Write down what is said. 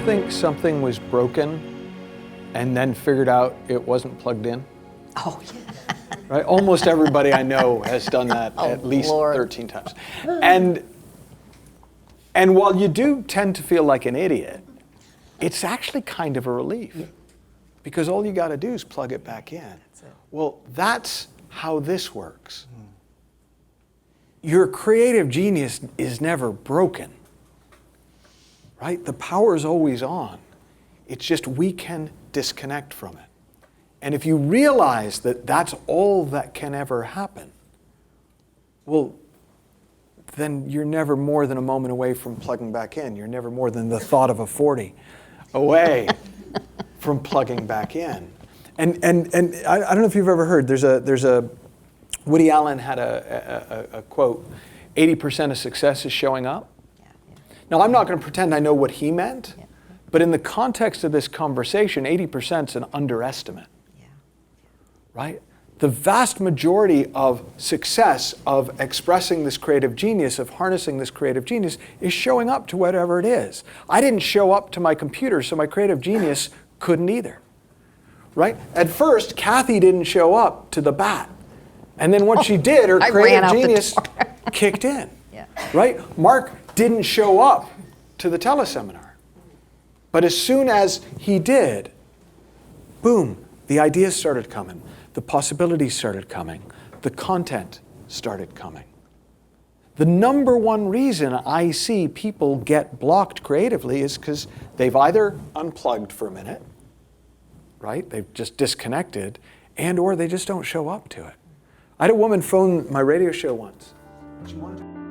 think something was broken and then figured out it wasn't plugged in? Oh, yeah. Right? Almost everybody I know has done that at least Lord. 13 times. And while you do tend to feel like an idiot, it's actually kind of a relief. Because all you got to do is plug it back in. Well, that's how this works. Your creative genius is never broken. Right? The power is always on. It's just we can disconnect from it. And if you realize that that's all that can ever happen, well, then you're never more than a moment away from plugging back in. You're never more than the thought of a 40 away from plugging back in. And I don't know if you've ever heard, there's a Woody Allen had a quote, 80% of success is showing up. Now, I'm not going to pretend I know what he meant, but in the context of this conversation, 80% is an underestimate. Right? The vast majority of success of expressing this creative genius, of harnessing this creative genius, is showing up to whatever it is. I didn't show up to my computer, so my creative genius couldn't either. Right? At first, Kathy didn't show up to the bat. And then once she did, her creative genius kicked in. Right? Mark didn't show up to the teleseminar. But as soon as he did, boom, the ideas started coming. The possibilities started coming. The content started coming. The number one reason I see people get blocked creatively is because they've either unplugged for a minute, right? They've just disconnected, and or they just don't show up to it. I had a woman phone my radio show once. She wanted to